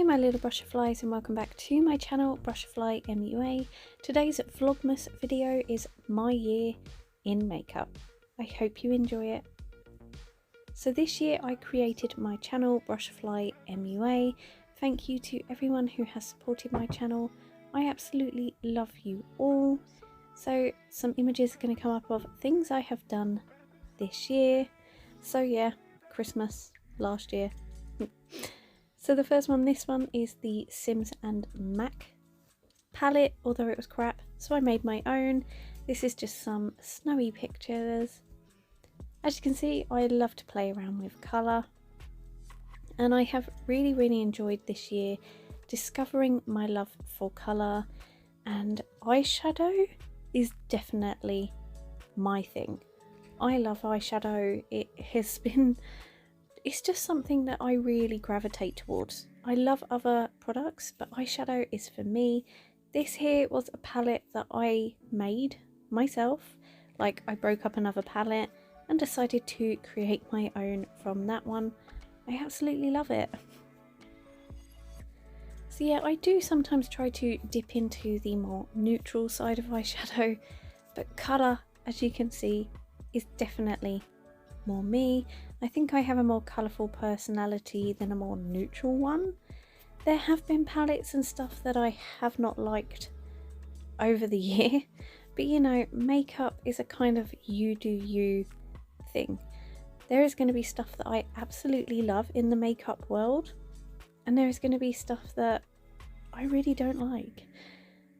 Hi my little Brushflies and welcome back to my channel Brushfly MUA. Today's Vlogmas video is my year in makeup. I hope you enjoy it. So this year I created my channel Brushfly MUA. Thank you to everyone who has supported my channel. I absolutely love you all. So some images are going to come up of things I have done this year. So yeah, Christmas last year. So the first one, this one is the Sims and Mac palette, although it was crap, so I made my own. This is just some snowy pictures. As you can see, I love to play around with colour, and I have really enjoyed this year discovering my love for colour, and eyeshadow is definitely my thing. I love eyeshadow. It's just something that I really gravitate towards. I love other products, but eyeshadow is for me. This here was a palette that I made myself. Like, I broke up another palette and decided to create my own from that one. I absolutely love it. So yeah, I do sometimes try to dip into the more neutral side of eyeshadow, but colour, as you can see, is definitely more me. I think I have a more colourful personality than a more neutral one. There have been palettes and stuff that I have not liked over the year, but you know, makeup is a kind of you do you thing. There is going to be stuff that I absolutely love in the makeup world, and there is going to be stuff that I really don't like.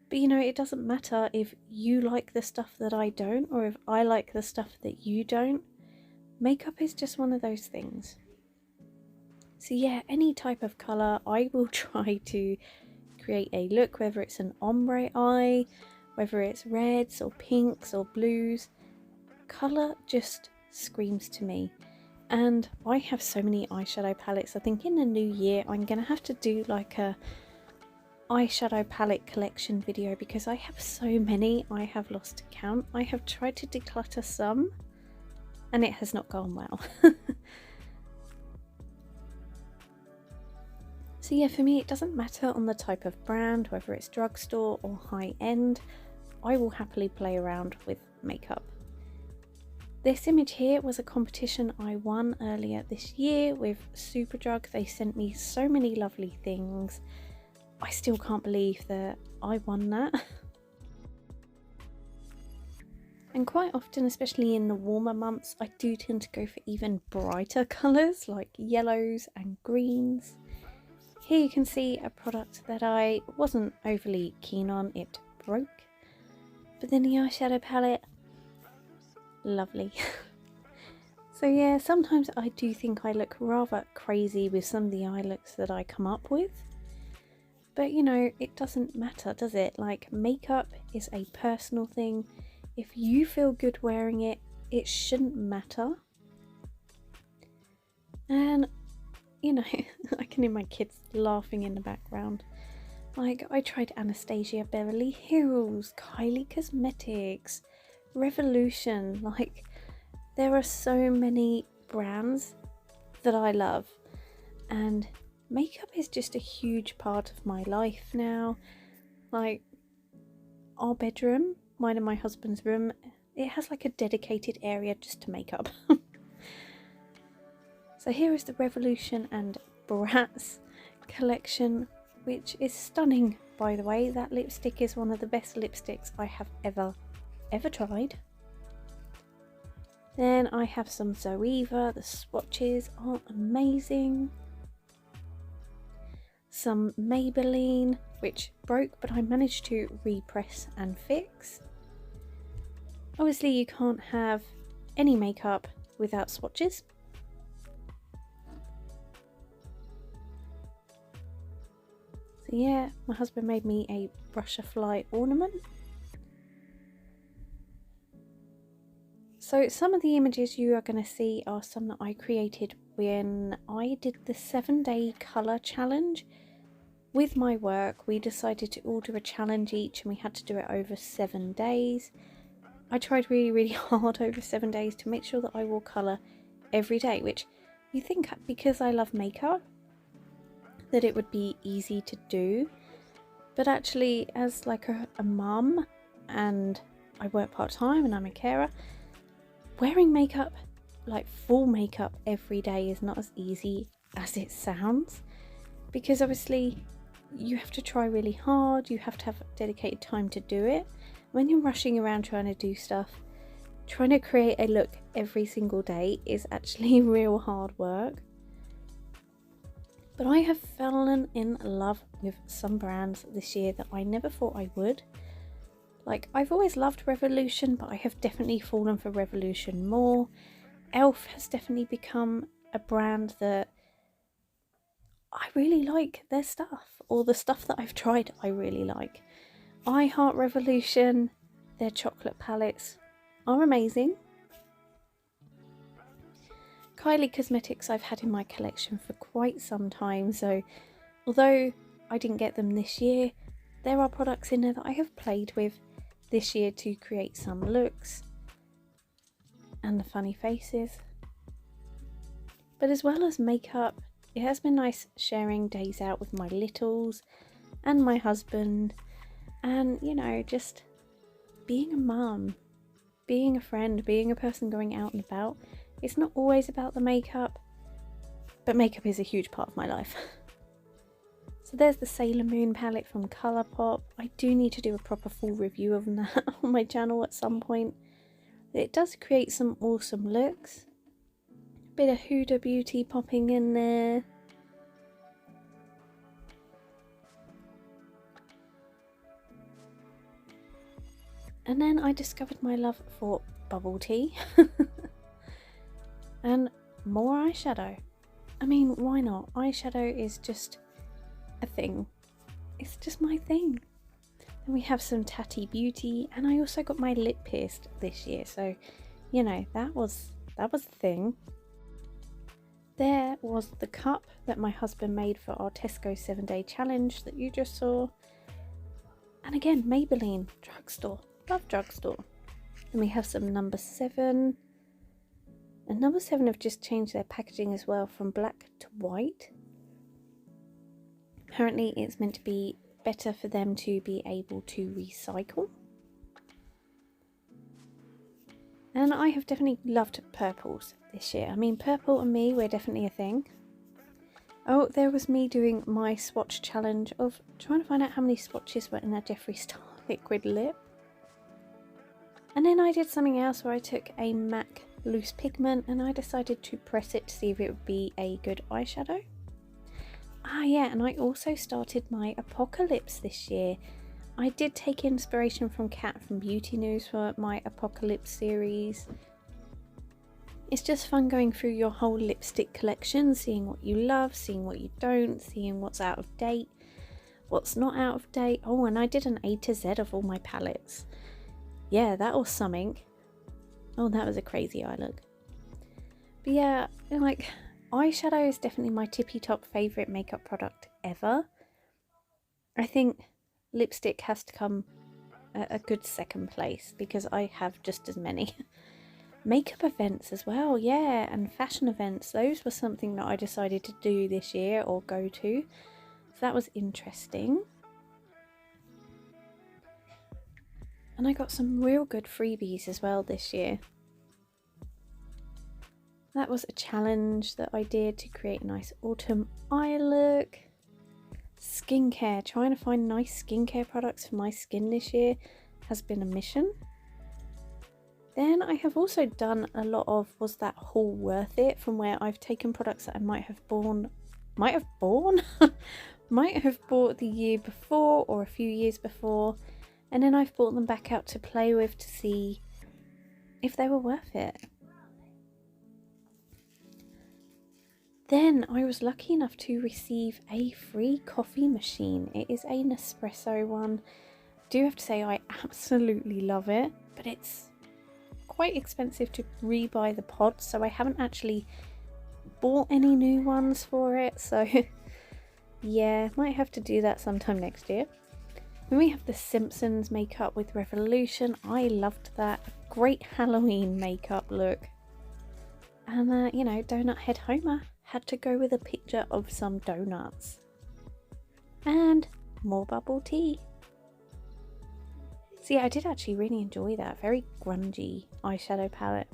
But you know, it doesn't matter if you like the stuff that I don't, or if I like the stuff that you don't. Makeup is just one of those things. So yeah, any type of colour, I will try to create a look, whether it's an ombre eye, whether it's reds or pinks or blues. Colour just screams to me. And I have so many eyeshadow palettes. I think in the new year I'm going to have to do like a eyeshadow palette collection video, because I have so many I have lost count. I have tried to declutter some, and it has not gone well. So yeah, for me it doesn't matter on the type of brand, whether it's drugstore or high end, I will happily play around with makeup. This image here was a competition I won earlier this year with Superdrug. They sent me so many lovely things. I still can't believe that I won that. And quite often, especially in the warmer months, I do tend to go for even brighter colours like yellows and greens. Here you can see a product that I wasn't overly keen on. It broke. But then the eyeshadow palette, lovely. So yeah, sometimes I do think I look rather crazy with some of the eye looks that I come up with. But you know, it doesn't matter, does it? Like, makeup is a personal thing. If you feel good wearing it, it shouldn't matter. And, you know, I can hear my kids laughing in the background. Like, I tried Anastasia, Beverly Hills, Kylie Cosmetics, Revolution. Like, there are so many brands that I love. And makeup is just a huge part of my life now. Like, our bedroom, mine and my husband's room, it has like a dedicated area just to makeup. So here is the Revolution and Bratz collection, which is stunning, by the way. That lipstick is one of the best lipsticks I have ever tried. Then I have some Zoeva. The swatches are amazing. Some Maybelline, which broke, but I managed to repress and fix. Obviously you can't have any makeup without swatches. So yeah, my husband made me a Brushfly ornament. So some of the images you are going to see are some that I created when I did the 7-day colour challenge. With my work, we decided to all do a challenge each, and we had to do it over 7 days. I tried really hard over 7 days to make sure that I wore colour every day, which you think, because I love makeup, that it would be easy to do, but actually as like a mum, and I work part-time and I'm a carer, wearing makeup, like full makeup every day, is not as easy as it sounds, because obviously you have to try really hard, you have to have dedicated time to do it. When you're rushing around trying to do stuff, trying to create a look every single day is actually real hard work. But I have fallen in love with some brands this year that I never thought I would. Like, I've always loved Revolution, but I have definitely fallen for Revolution more. Elf has definitely become a brand that I really like their stuff, or the stuff that I've tried I really like. I Heart Revolution, their chocolate palettes are amazing. Kylie Cosmetics I've had in my collection for quite some time, so although I didn't get them this year, there are products in there that I have played with this year to create some looks and the funny faces. But as well as makeup, it has been nice sharing days out with my littles and my husband, and you know, just being a mum, being a friend, being a person going out and about. It's not always about the makeup, but makeup is a huge part of my life. So there's the Sailor Moon palette from Colourpop. I do need to do a proper full review of that on my channel at some point. It does create some awesome looks. Bit of Huda Beauty popping in there. And then I discovered my love for bubble tea. And more eyeshadow. I mean, why not? Eyeshadow is just a thing. It's just my thing. And we have some Tatty Beauty, and I also got my lip pierced this year, so you know, that was the thing. There was the cup that my husband made for our Tesco 7-day challenge that you just saw. And again, Maybelline, drugstore. Love drugstore. And we have some number 7. And number 7 have just changed their packaging as well from black to white. Apparently it's meant to be better for them to be able to recycle. And I have definitely loved purples this year. I mean, purple and me, we're definitely a thing. Oh, there was me doing my swatch challenge of trying to find out how many swatches were in a Jeffree Star liquid lip. And then I did something else where I took a MAC loose pigment and I decided to press it to see if it would be a good eyeshadow. Ah yeah, and I also started my Apocalypse this year. I did take inspiration from Kat from Beauty News for my Apocalypse series. It's just fun going through your whole lipstick collection, seeing what you love, seeing what you don't, seeing what's out of date, what's not out of date. Oh, and I did an A to Z of all my palettes. Yeah, that was something. Oh, that was a crazy eye look. But yeah, like, eyeshadow is definitely my tippy top favourite makeup product ever. I think lipstick has to come a good second place because I have just as many. Makeup events as well, yeah, and fashion events. Those were something that I decided to do this year or go to. So that was interesting. And I got some real good freebies as well this year. That was a challenge that I did to create a nice autumn eye look. Skincare, trying to find nice skincare products for my skin this year has been a mission. Then I have also done a lot of was that haul worth it, from where I've taken products that I might have bought the year before or a few years before, and then I've brought them back out to play with to see if they were worth it. Then I was lucky enough to receive a free coffee machine. It is a Nespresso one. I do have to say I absolutely love it, but it's quite expensive to rebuy the pods, so I haven't actually bought any new ones for it, so yeah, might have to do that sometime next year. Then we have the Simpsons makeup with Revolution. I loved that. Great Halloween makeup look. And you know, Donut Head Homer had to go with a picture of some donuts. and more bubble tea. So yeah, I did actually really enjoy that. Very grungy eyeshadow palette.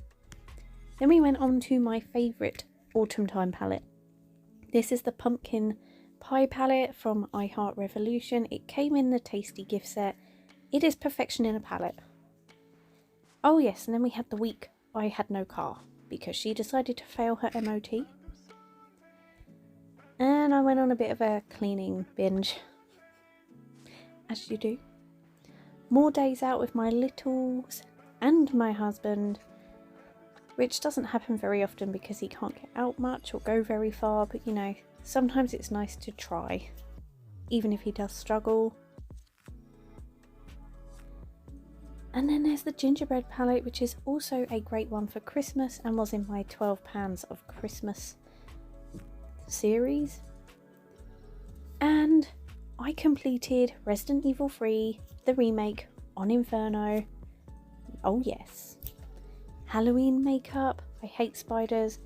Then we went on to my favourite autumn time palette. This is the Pumpkin Pie palette from I Heart Revolution. It came in the Tasty gift set. It is perfection in a palette. Oh yes, and then we had the week I had no car because she decided to fail her MOT. And I went on a bit of a cleaning binge, as you do. More days out with my littles and my husband, which doesn't happen very often because he can't get out much or go very far, but you know, sometimes it's nice to try, even if he does struggle. And then there's the gingerbread palette, which is also a great one for Christmas and was in my 12 Pans of Christmas series. And I completed Resident Evil 3, the remake, on Inferno. Oh yes. Halloween makeup. I hate spiders,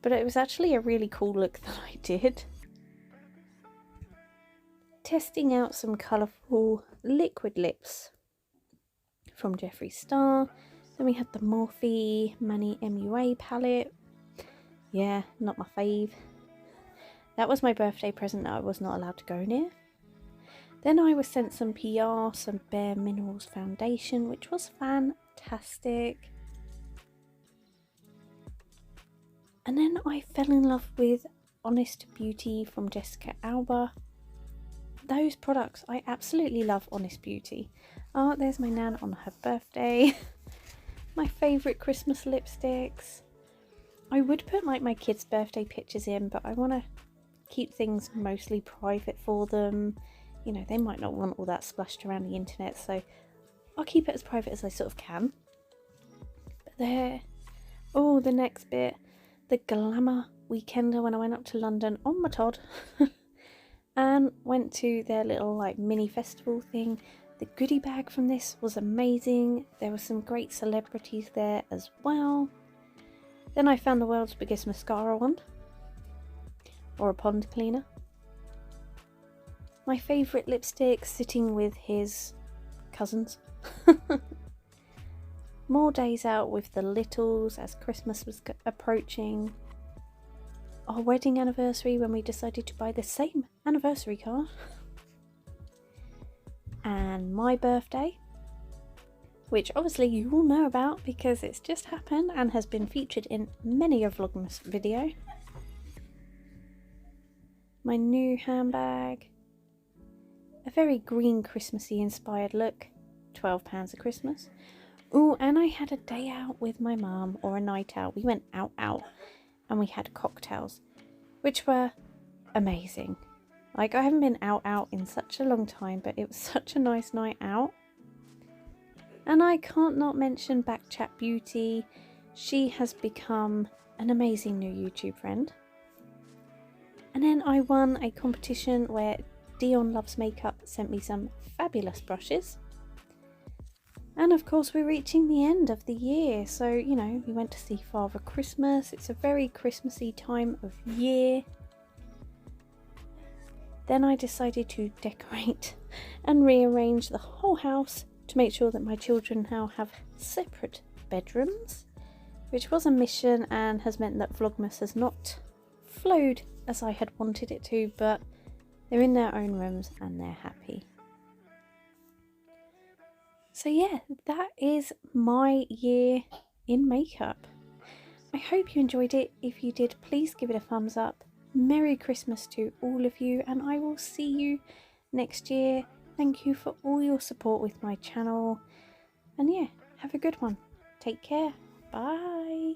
but it was actually a really cool look that I did. Testing out some colourful liquid lips from Jeffree Star. Then we had the Morphe Mani MUA palette. Yeah, not my fave. That was my birthday present that I was not allowed to go near. Then I was sent some PR, some Bare Minerals foundation, which was fantastic. And then I fell in love with Honest Beauty from Jessica Alba. Those products, I absolutely love Honest Beauty. Oh, there's my nan on her birthday. My favourite Christmas lipsticks. I would put like my kids' birthday pictures in, but I want to keep things mostly private for them. You know, they might not want all that splashed around the internet, so I'll keep it as private as I sort of can. But there, oh, the next bit, the glamour weekender when I went up to London on my Todd and went to their little like mini festival thing. The goodie bag from this was amazing. There were some great celebrities there as well. Then I found the world's biggest mascara wand, or a pond cleaner. My favourite lipstick sitting with his cousins. More days out with the littles as Christmas was approaching. Our wedding anniversary when we decided to buy the same anniversary card. And my birthday, which obviously you all know about because it's just happened and has been featured in many a Vlogmas video. My new handbag. A very green Christmassy inspired look. 12 pounds of Christmas. Oh, and I had a day out with my mum, or a night out. We went out and we had cocktails, which were amazing. Like, I haven't been out in such a long time, but it was such a nice night out. And I can't not mention Backchat Beauty. She has become an amazing new YouTube friend. And then I won a competition where Dion Loves Makeup sent me some fabulous brushes. And of course we're reaching the end of the year, so you know, we went to see Father Christmas. It's a very Christmassy time of year. Then I decided to decorate and rearrange the whole house to make sure that my children now have separate bedrooms, which was a mission and has meant that Vlogmas has not flowed as I had wanted it to, but they're in their own rooms and they're happy. So yeah, that is my year in makeup. I hope you enjoyed it. If you did, please give it a thumbs up. Merry Christmas to all of you, and I will see you next year. Thank you for all your support with my channel. And yeah, have a good one. Take care. Bye.